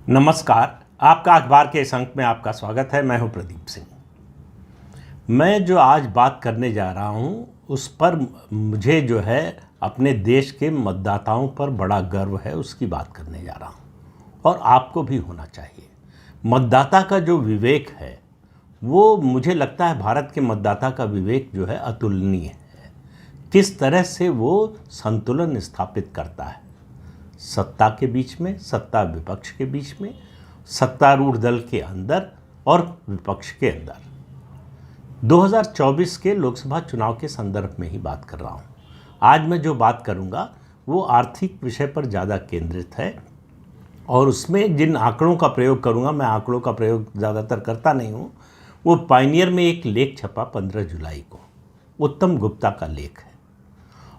नमस्कार। आपका अखबार के इस अंक में आपका स्वागत है। मैं हूं प्रदीप सिंह। मैं जो आज बात करने जा रहा हूं उस पर मुझे जो है अपने देश के मतदाताओं पर बड़ा गर्व है, उसकी बात करने जा रहा हूं। और आपको भी होना चाहिए। मतदाता का जो विवेक है वो मुझे लगता है भारत के मतदाता का विवेक जो है अतुलनीय है। किस तरह से वो संतुलन स्थापित करता है सत्ता के बीच में, सत्ता विपक्ष के बीच में, सत्तारूढ़ दल के अंदर और विपक्ष के अंदर। 2024 के लोकसभा चुनाव के संदर्भ में ही बात कर रहा हूँ। आज मैं जो बात करूँगा वो आर्थिक विषय पर ज़्यादा केंद्रित है और उसमें जिन आंकड़ों का प्रयोग करूँगा, मैं आंकड़ों का प्रयोग ज़्यादातर करता नहीं हूँ। वो पायनियर में एक लेख छपा 15 जुलाई को, उत्तम गुप्ता का लेख है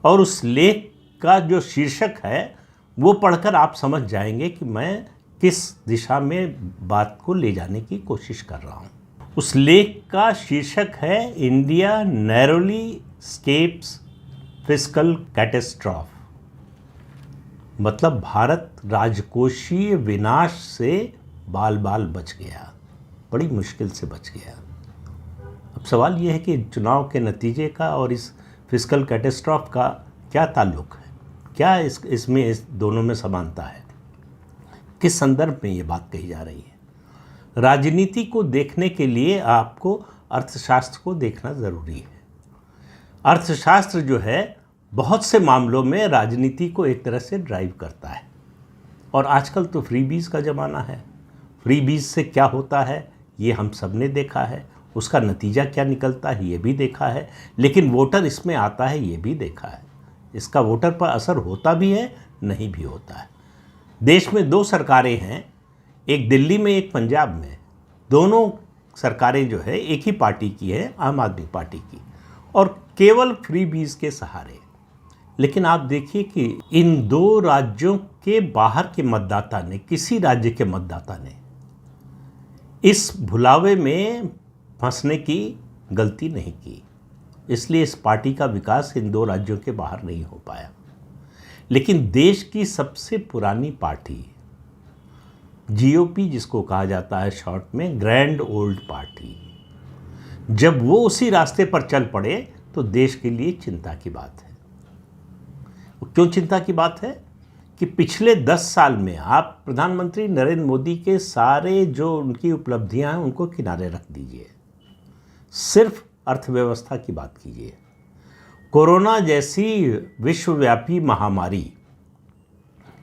और उस लेख का जो शीर्षक है वो पढ़कर आप समझ जाएंगे कि मैं किस दिशा में बात को ले जाने की कोशिश कर रहा हूँ। उस लेख का शीर्षक है India narrowly scapes fiscal catastrophe, मतलब भारत राजकोषीय विनाश से बाल बाल बच गया, बड़ी मुश्किल से बच गया। अब सवाल यह है कि चुनाव के नतीजे का और इस फिस्कल कैटेस्ट्रॉफ का क्या ताल्लुक है, क्या इसमें इस दोनों में समानता है, किस संदर्भ में ये बात कही जा रही है। राजनीति को देखने के लिए आपको अर्थशास्त्र को देखना ज़रूरी है। अर्थशास्त्र जो है बहुत से मामलों में राजनीति को एक तरह से ड्राइव करता है और आजकल तो फ्रीबीज का ज़माना है। फ्रीबीज से क्या होता है ये हम सब ने देखा है, उसका नतीजा क्या निकलता है ये भी देखा है, लेकिन वोटर इसमें आता है ये भी देखा है। इसका वोटर पर असर होता भी है, नहीं भी होता है। देश में दो सरकारें हैं, एक दिल्ली में एक पंजाब में। दोनों सरकारें जो है एक ही पार्टी की है, आम आदमी पार्टी की, और केवल फ्रीबीज के सहारे। लेकिन आप देखिए कि इन दो राज्यों के बाहर के मतदाता ने, किसी राज्य के मतदाता ने इस भुलावे में फंसने की गलती नहीं की, इसलिए इस पार्टी का विकास इन दो राज्यों के बाहर नहीं हो पाया। लेकिन देश की सबसे पुरानी पार्टी जीओपी, जिसको कहा जाता है शॉर्ट में ग्रैंड ओल्ड पार्टी, जब वो उसी रास्ते पर चल पड़े तो देश के लिए चिंता की बात है। क्यों चिंता की बात है कि पिछले 10 साल में आप प्रधानमंत्री नरेंद्र मोदी के सारे जो उनकी उपलब्धियां हैं उनको किनारे रख दीजिए, सिर्फ अर्थव्यवस्था की बात कीजिए। कोरोना जैसी विश्वव्यापी महामारी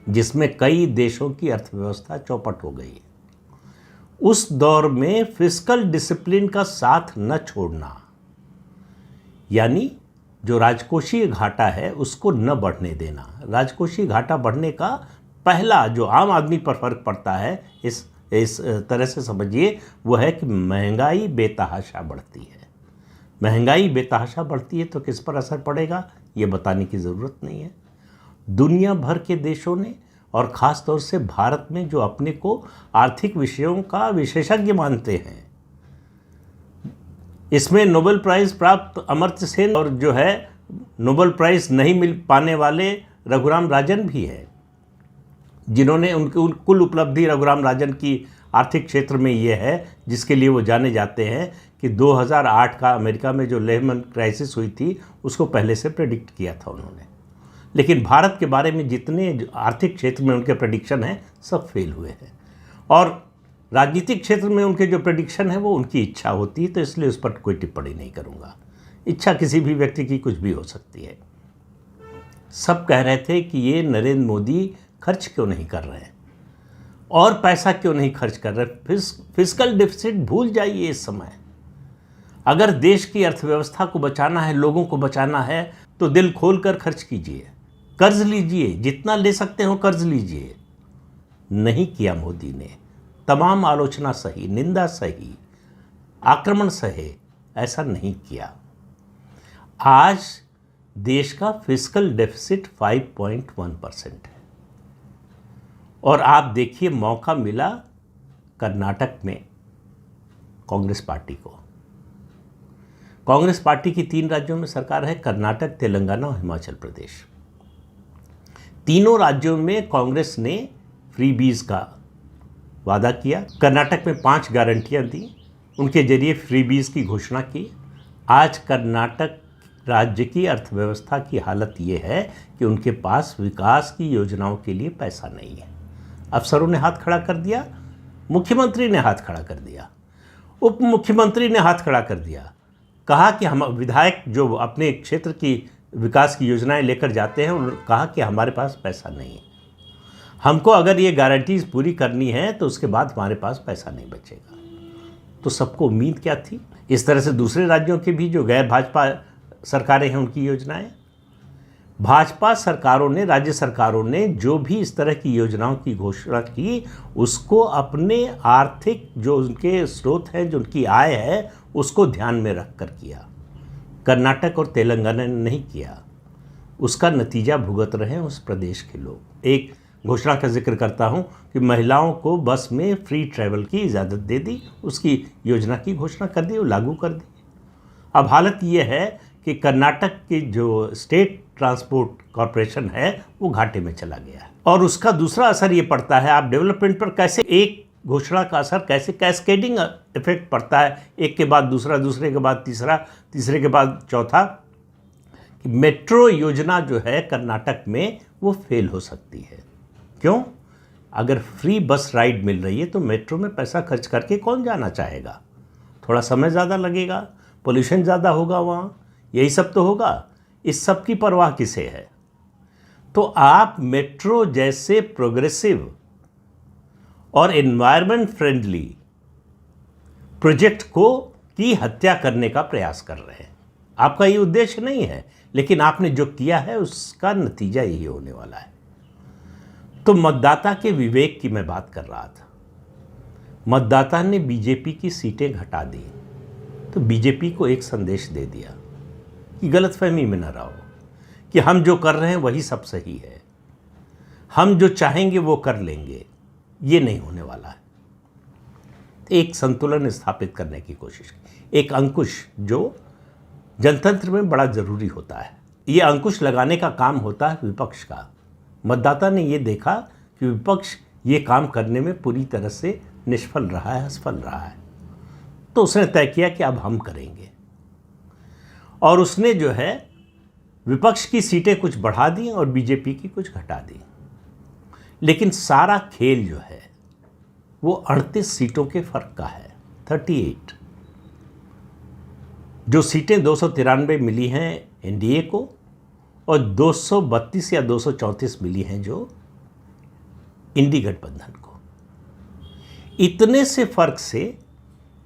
जिसमें कई देशों की अर्थव्यवस्था चौपट हो गई, उस दौर में फिस्कल डिसिप्लिन का साथ न छोड़ना, यानी जो राजकोषीय घाटा है उसको न बढ़ने देना। राजकोषीय घाटा बढ़ने का पहला जो आम आदमी पर फर्क पड़ता है, इस तरह से समझिए, वो है कि महंगाई बेतहाशा बढ़ती है। महंगाई बेतहाशा बढ़ती है तो किस पर असर पड़ेगा ये बताने की ज़रूरत नहीं है। दुनिया भर के देशों ने और ख़ास तौर से भारत में, जो अपने को आर्थिक विषयों का विशेषज्ञ मानते हैं, इसमें नोबेल प्राइज़ प्राप्त अमर्त्य सेन और जो है नोबेल प्राइज़ नहीं मिल पाने वाले रघुराम राजन भी है, जिन्होंने उनकी कुल उपलब्धि रघुराम राजन की आर्थिक क्षेत्र में ये है जिसके लिए वो जाने जाते हैं कि 2008 का अमेरिका में जो लेहमैन क्राइसिस हुई थी उसको पहले से प्रेडिक्ट किया था उन्होंने। लेकिन भारत के बारे में जितने आर्थिक क्षेत्र में उनके प्रेडिक्शन हैं सब फेल हुए हैं, और राजनीतिक क्षेत्र में उनके जो प्रेडिक्शन है वो उनकी इच्छा होती है, तो इसलिए उस पर कोई टिप्पणी नहीं करूँगा। इच्छा किसी भी व्यक्ति की कुछ भी हो सकती है। सब कह रहे थे कि ये नरेंद्र मोदी खर्च क्यों नहीं कर रहे हैं और पैसा क्यों नहीं खर्च कर रहे। फिस्कल डिफिसिट भूल जाइए इस समय। अगर देश की अर्थव्यवस्था को बचाना है, लोगों को बचाना है, तो दिल खोल कर खर्च कीजिए, कर्ज लीजिए, जितना ले सकते हो कर्ज लीजिए। नहीं किया मोदी ने। तमाम आलोचना सही, निंदा सही, आक्रमण सहे, ऐसा नहीं किया। आज देश का फिस्कल डेफिसिट 5.1% है और आप देखिए मौका मिला कर्नाटक में कांग्रेस पार्टी को। कांग्रेस पार्टी की 3 राज्यों में सरकार है, कर्नाटक, तेलंगाना और हिमाचल प्रदेश। तीनों राज्यों में कांग्रेस ने फ्रीबीज का वादा किया, कर्नाटक में 5 गारंटियां दी, उनके जरिए फ्रीबीज की घोषणा की। आज कर्नाटक राज्य की अर्थव्यवस्था की हालत ये है कि उनके पास विकास की योजनाओं के लिए पैसा नहीं है। अफसरों ने हाथ खड़ा कर दिया, मुख्यमंत्री ने हाथ खड़ा कर दिया, उप मुख्यमंत्री ने हाथ खड़ा कर दिया, कहा कि हम विधायक जो अपने क्षेत्र की विकास की योजनाएं लेकर जाते हैं उन्होंने कहा कि हमारे पास पैसा नहीं है, हमको अगर ये गारंटीज पूरी करनी है तो उसके बाद हमारे पास पैसा नहीं बचेगा। तो सबको उम्मीद क्या थी? इस तरह से दूसरे राज्यों के भी जो गैर भाजपा सरकारें हैं उनकी योजनाएं, भाजपा सरकारों ने, राज्य सरकारों ने जो भी इस तरह की योजनाओं की घोषणा की उसको अपने आर्थिक जो उनके स्रोत हैं, जो उनकी आय है, उसको ध्यान में रखकर किया। कर्नाटक और तेलंगाना ने नहीं किया। उसका नतीजा भुगत रहे हैं उस प्रदेश के लोग। एक घोषणा का जिक्र करता हूं कि महिलाओं को बस में फ्री ट्रैवल की इजाज़त दे दी, उसकी योजना की घोषणा कर दी और लागू कर दी। अब हालत ये है कि कर्नाटक की जो स्टेट ट्रांसपोर्ट कॉरपोरेशन है वो घाटे में चला गया है। और उसका दूसरा असर ये पड़ता है, आप डेवलपमेंट पर कैसे एक घोषणा का असर कैसे कैस्केडिंग इफेक्ट पड़ता है, एक के बाद दूसरा, दूसरे के बाद तीसरा, तीसरे के बाद चौथा, कि मेट्रो योजना जो है कर्नाटक में वो फेल हो सकती है। क्यों? अगर फ्री बस राइड मिल रही है तो मेट्रो में पैसा खर्च करके कौन जाना चाहेगा? थोड़ा समय ज़्यादा लगेगा, पोल्यूशन ज़्यादा होगा वहाँ, यही सब तो होगा। इस सब की परवाह किसे है? तो आप मेट्रो जैसे प्रोग्रेसिव और एनवायरनमेंट फ्रेंडली प्रोजेक्ट को की हत्या करने का प्रयास कर रहे हैं। आपका ये उद्देश्य नहीं है, लेकिन आपने जो किया है उसका नतीजा यही होने वाला है। तो मतदाता के विवेक की मैं बात कर रहा था। मतदाता ने बीजेपी की सीटें घटा दी तो बीजेपी को एक संदेश दे दिया कि गलतफहमी में न रहो कि हम जो कर रहे हैं वही सब सही है, हम जो चाहेंगे वो कर लेंगे। ये नहीं होने वाला है। एक संतुलन स्थापित करने की कोशिश की, एक अंकुश जो जनतंत्र में बड़ा ज़रूरी होता है। ये अंकुश लगाने का काम होता है विपक्ष का। मतदाता ने ये देखा कि विपक्ष ये काम करने में पूरी तरह से निष्फल रहा है, असफल रहा है, तो उसने तय किया कि अब हम करेंगे। और उसने जो है विपक्ष की सीटें कुछ बढ़ा दी और बीजेपी की कुछ घटा दी। लेकिन सारा खेल जो है वो 38 सीटों के फर्क का है, 38। जो सीटें 293 मिली हैं एनडीए को और 232 या 234 मिली हैं जो इंडी गठबंधन को। इतने से फर्क से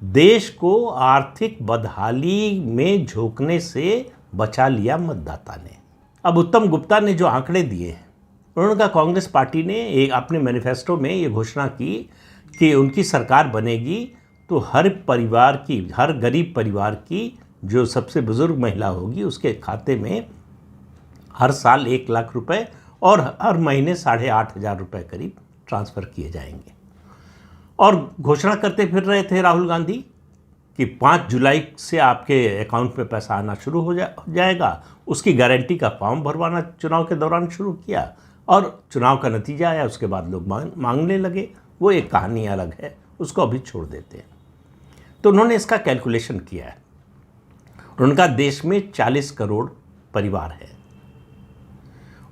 देश को आर्थिक बदहाली में झोंकने से बचा लिया मतदाता ने। अब उत्तम गुप्ता ने जो आंकड़े दिए हैं, उन्होंने कहा कांग्रेस पार्टी ने एक अपने मैनिफेस्टो में ये घोषणा की कि उनकी सरकार बनेगी तो हर परिवार की, हर गरीब परिवार की जो सबसे बुजुर्ग महिला होगी उसके खाते में हर साल 1 लाख रुपए और हर महीने 8,500 रुपये करीब ट्रांसफ़र किए जाएंगे। और घोषणा करते फिर रहे थे राहुल गांधी कि 5 जुलाई से आपके अकाउंट में पैसा आना शुरू हो जाएगा। उसकी गारंटी का फॉर्म भरवाना चुनाव के दौरान शुरू किया और चुनाव का नतीजा आया, उसके बाद लोग मांगने लगे। वो एक कहानी अलग है, उसको अभी छोड़ देते हैं। तो उन्होंने इसका कैलकुलेशन किया है। उनका देश में 40 करोड़ परिवार है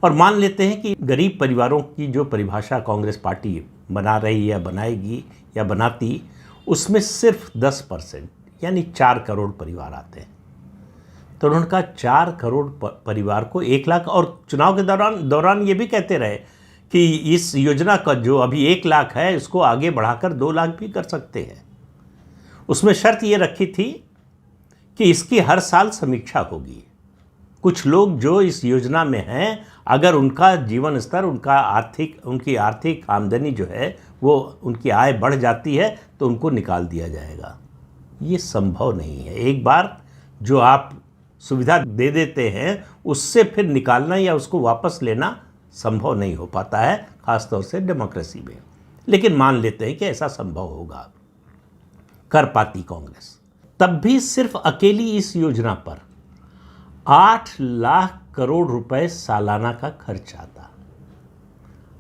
और मान लेते हैं कि गरीब परिवारों की जो परिभाषा कांग्रेस पार्टी बना रही है या बनाएगी या बनाती, उसमें सिर्फ 10% यानी 4 करोड़ परिवार आते हैं। तो उनका 4 करोड़ परिवार को 1 लाख, और चुनाव के दौरान ये भी कहते रहे कि इस योजना का जो अभी 1 लाख है इसको आगे बढ़ाकर 2 लाख भी कर सकते हैं। उसमें शर्त ये रखी थी कि इसकी हर साल समीक्षा होगी। कुछ लोग जो इस योजना में हैं, अगर उनका जीवन स्तर, उनकी आर्थिक आमदनी जो है वो उनकी आय बढ़ जाती है तो उनको निकाल दिया जाएगा। ये संभव नहीं है। एक बार जो आप सुविधा दे देते हैं उससे फिर निकालना या उसको वापस लेना संभव नहीं हो पाता है, ख़ासतौर से डेमोक्रेसी में। लेकिन मान लेते हैं कि ऐसा संभव होगा, कर पाती कांग्रेस। तब भी सिर्फ अकेली इस योजना पर 8 लाख करोड़ रुपए सालाना का खर्च आता।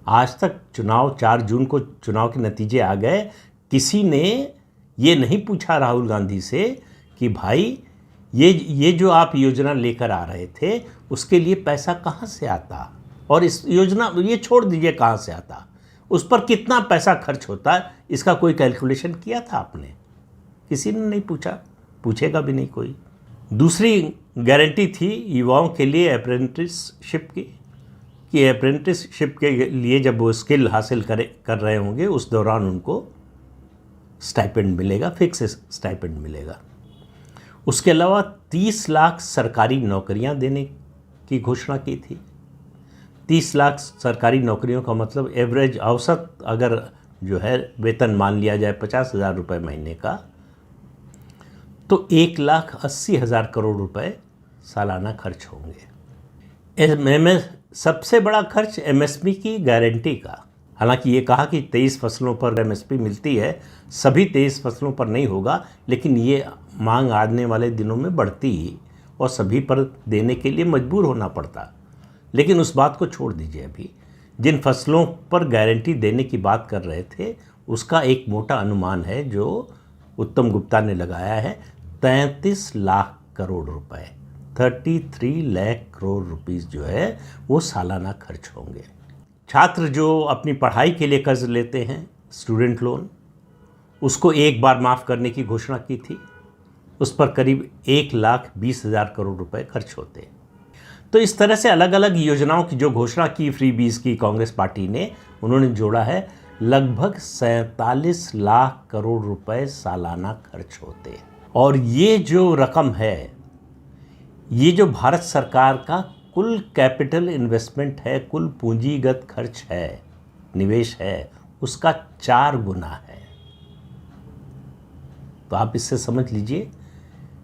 आज तक चुनाव 4 जून को चुनाव के नतीजे आ गए, किसी ने ये नहीं पूछा राहुल गांधी से कि भाई ये जो आप योजना लेकर आ रहे थे उसके लिए पैसा कहाँ से आता, और इस योजना ये छोड़ दीजिए कहाँ से आता, उस पर कितना पैसा खर्च होता है, इसका कोई कैलकुलेशन किया था आपने? किसी ने नहीं पूछा, पूछेगा भी नहीं कोई। दूसरी गारंटी थी युवाओं के लिए अप्रेंटिसशिप की, कि अप्रेंटिसशिप के लिए जब वो स्किल हासिल कर रहे होंगे उस दौरान उनको स्टाइपेंड मिलेगा, फिक्स स्टाइपेंड मिलेगा। उसके अलावा 30 लाख सरकारी नौकरियां देने की घोषणा की थी। 30 लाख सरकारी नौकरियों का मतलब एवरेज औसत अगर जो है वेतन मान लिया जाए 50,000 रुपये महीने का, तो 1,80,000 करोड़ रुपए सालाना खर्च होंगे। सबसे बड़ा खर्च एमएसपी की गारंटी का। हालांकि ये कहा कि 23 फसलों पर एमएसपी मिलती है, सभी 23 फसलों पर नहीं होगा, लेकिन ये मांग आने वाले दिनों में बढ़ती ही और सभी पर देने के लिए मजबूर होना पड़ता। लेकिन उस बात को छोड़ दीजिए, अभी जिन फसलों पर गारंटी देने की बात कर रहे थे उसका एक मोटा अनुमान है जो उत्तम गुप्ता ने लगाया है, 33 लाख करोड़ रुपए, 33 लाख करोड़ रुपीस जो है वो सालाना खर्च होंगे। छात्र जो अपनी पढ़ाई के लिए कर्ज लेते हैं, स्टूडेंट लोन, उसको एक बार माफ़ करने की घोषणा की थी। उस पर करीब 1,20,000 करोड़ रुपए खर्च होते। तो इस तरह से अलग अलग योजनाओं की जो घोषणा की फ्री बीज की कांग्रेस पार्टी ने, उन्होंने जोड़ा है लगभग 47 लाख करोड़ रुपए सालाना खर्च होते। और ये जो रकम है, ये जो भारत सरकार का कुल कैपिटल इन्वेस्टमेंट है, कुल पूंजीगत खर्च है, निवेश है, उसका 4 गुना है। तो आप इससे समझ लीजिए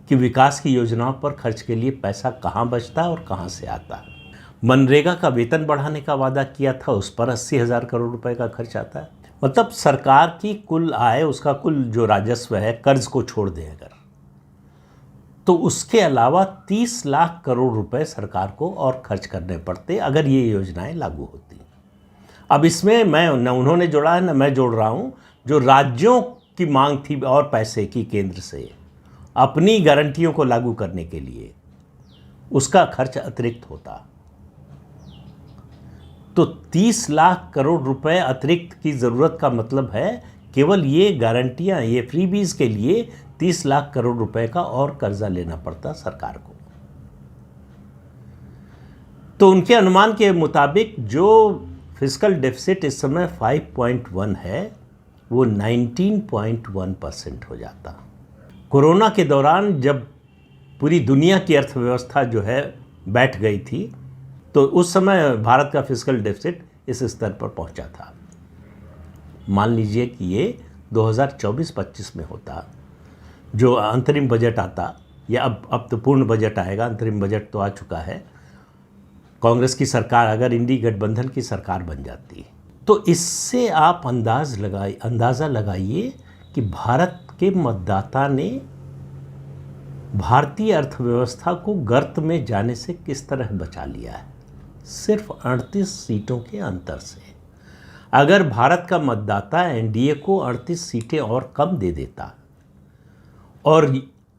कि विकास की योजनाओं पर खर्च के लिए पैसा कहाँ बचता है और कहाँ से आता है। मनरेगा का वेतन बढ़ाने का वादा किया था, उस पर 80,000 करोड़ रुपए का खर्च आता है। मतलब सरकार की कुल आय, उसका कुल जो राजस्व है, कर्ज को छोड़ दें अगर, तो उसके अलावा 30 लाख करोड़ रुपए सरकार को और खर्च करने पड़ते अगर ये योजनाएं लागू होती। अब इसमें न उन्होंने जोड़ा है न मैं जोड़ रहा हूँ, जो राज्यों की मांग थी और पैसे की केंद्र से अपनी गारंटियों को लागू करने के लिए, उसका खर्च अतिरिक्त होता। तो 30 लाख करोड़ रुपए अतिरिक्त की ज़रूरत का मतलब है केवल ये गारंटियां, ये फ्रीबीज के लिए 30 लाख करोड़ रुपए का और कर्जा लेना पड़ता सरकार को। तो उनके अनुमान के मुताबिक जो फिस्कल डेफिसिट इस समय 5.1 है, वो 19.1% हो जाता। कोरोना के दौरान जब पूरी दुनिया की अर्थव्यवस्था जो है बैठ गई थी, तो उस समय भारत का फिस्कल डेफिसिट इस स्तर पर पहुंचा था। मान लीजिए कि ये 2024-25 में होता, जो अंतरिम बजट आता, या अब तो पूर्ण बजट आएगा, अंतरिम बजट तो आ चुका है। कांग्रेस की सरकार अगर इंडी गठबंधन की सरकार बन जाती, तो इससे आप अंदाज़ा लगाइए कि भारत के मतदाता ने भारतीय अर्थव्यवस्था को गर्त में जाने से किस तरह बचा लिया है, सिर्फ 38 सीटों के अंतर से। अगर भारत का मतदाता एनडीए को 38 सीटें और कम दे देता और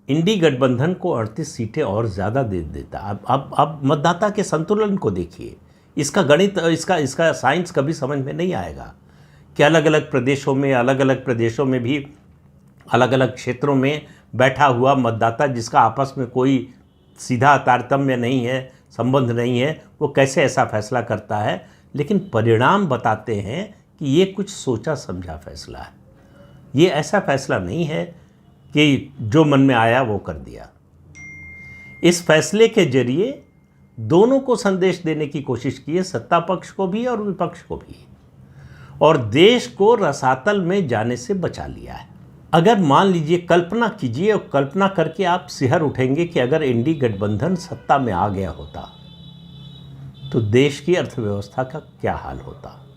इंडी गठबंधन को 38 सीटें और ज़्यादा दे देता, अब मतदाता के संतुलन को देखिए। इसका गणित, इसका साइंस कभी समझ में नहीं आएगा कि अलग अलग प्रदेशों में भी अलग अलग क्षेत्रों में बैठा हुआ मतदाता, जिसका आपस में कोई सीधा तारतम्य नहीं है, संबंध नहीं है, वो कैसे ऐसा फैसला करता है। लेकिन परिणाम बताते हैं कि ये कुछ सोचा समझा फैसला है। ये ऐसा फैसला नहीं है कि जो मन में आया वो कर दिया। इस फैसले के जरिए दोनों को संदेश देने की कोशिश की है, सत्ता पक्ष को भी और विपक्ष को भी, और देश को रसातल में जाने से बचा लिया है। अगर मान लीजिए, कल्पना कीजिए, और कल्पना करके आप सिहर उठेंगे कि अगर इंडी गठबंधन सत्ता में आ गया होता तो देश की अर्थव्यवस्था का क्या हाल होता।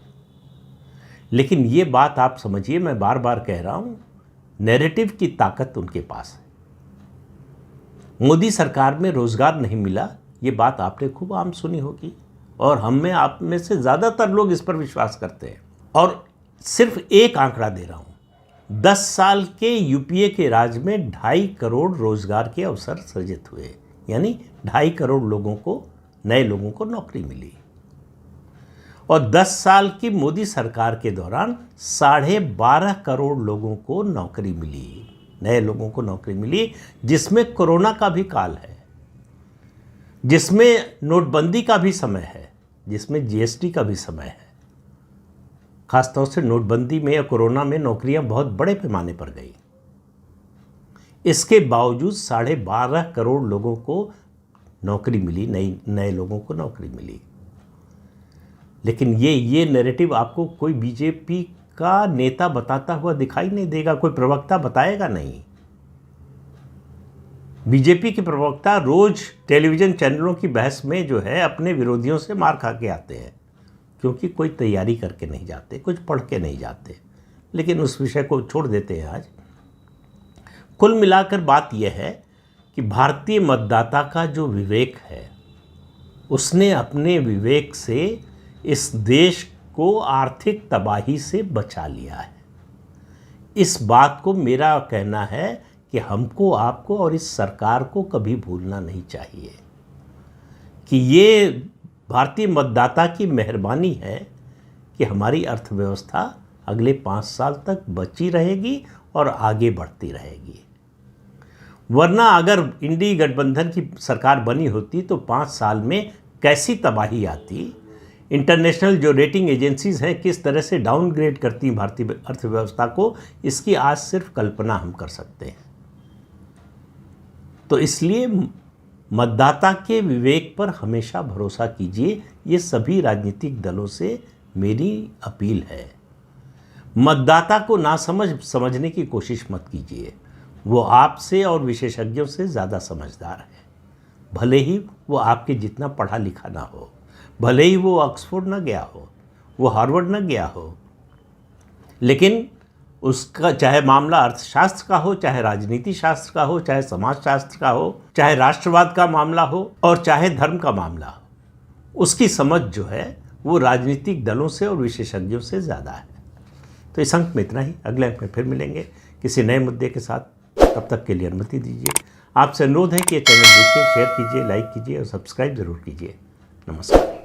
लेकिन ये बात आप समझिए, मैं बार बार कह रहा हूं, नैरेटिव की ताकत उनके पास है। मोदी सरकार में रोजगार नहीं मिला, ये बात आपने खूब आम सुनी होगी। और हम में आप में से ज़्यादातर लोग इस पर विश्वास करते हैं। और सिर्फ एक आंकड़ा दे रहा हूँ, 10 साल के यूपीए के राज में 2.5 करोड़ रोजगार के अवसर सृजित हुए, यानी 2.5 करोड़ लोगों को, नए लोगों को नौकरी मिली। और 10 साल की मोदी सरकार के दौरान 12.5 करोड़ लोगों को नौकरी मिली, नए लोगों को नौकरी मिली, जिसमें कोरोना का भी काल है, जिसमें नोटबंदी का भी समय है, जिसमें जीएसटी का भी समय है। खासतौर से नोटबंदी में या कोरोना में नौकरियां बहुत बड़े पैमाने पर गई। इसके बावजूद 12.5 करोड़ लोगों को नौकरी मिली, नए लोगों को नौकरी मिली। लेकिन ये नैरेटिव आपको कोई बीजेपी का नेता बताता हुआ दिखाई नहीं देगा, कोई प्रवक्ता बताएगा नहीं। बीजेपी के प्रवक्ता रोज टेलीविज़न चैनलों की बहस में जो है अपने विरोधियों से मार खा के आते हैं, क्योंकि कोई तैयारी करके नहीं जाते, कुछ पढ़ के नहीं जाते। लेकिन उस विषय को छोड़ देते हैं आज। कुल मिलाकर बात यह है कि भारतीय मतदाता का जो विवेक है, उसने अपने विवेक से इस देश को आर्थिक तबाही से बचा लिया है। इस बात को मेरा कहना है कि हमको, आपको और इस सरकार को कभी भूलना नहीं चाहिए कि ये भारतीय मतदाता की मेहरबानी है कि हमारी अर्थव्यवस्था अगले 5 साल तक बची रहेगी और आगे बढ़ती रहेगी। वरना अगर इंडी गठबंधन की सरकार बनी होती तो 5 साल में कैसी तबाही आती। इंटरनेशनल जो रेटिंग एजेंसीज हैं किस तरह से डाउनग्रेड करती भारतीय अर्थव्यवस्था को, इसकी आज सिर्फ कल्पना हम कर सकते हैं। तो इसलिए मतदाता के विवेक पर हमेशा भरोसा कीजिए, ये सभी राजनीतिक दलों से मेरी अपील है। मतदाता को समझने की कोशिश मत कीजिए, वो आपसे और विशेषज्ञों से ज़्यादा समझदार है। भले ही वो आपके जितना पढ़ा लिखा ना हो, भले ही वो ऑक्सफोर्ड ना गया हो, वो हार्वर्ड ना गया हो, लेकिन उसका चाहे मामला अर्थशास्त्र का हो, चाहे राजनीति शास्त्र का हो, चाहे समाजशास्त्र का हो, चाहे राष्ट्रवाद का मामला हो और चाहे धर्म का मामला हो, उसकी समझ जो है वो राजनीतिक दलों से और विशेषज्ञों से ज़्यादा है। तो इस अंक में इतना ही। अगले अंक में फिर मिलेंगे किसी नए मुद्दे के साथ। तब तक के लिए अनुमति दीजिए। आपसे अनुरोध है कि ये चैनल देखिए, शेयर कीजिए, लाइक कीजिए और सब्सक्राइब ज़रूर कीजिए। नमस्कार।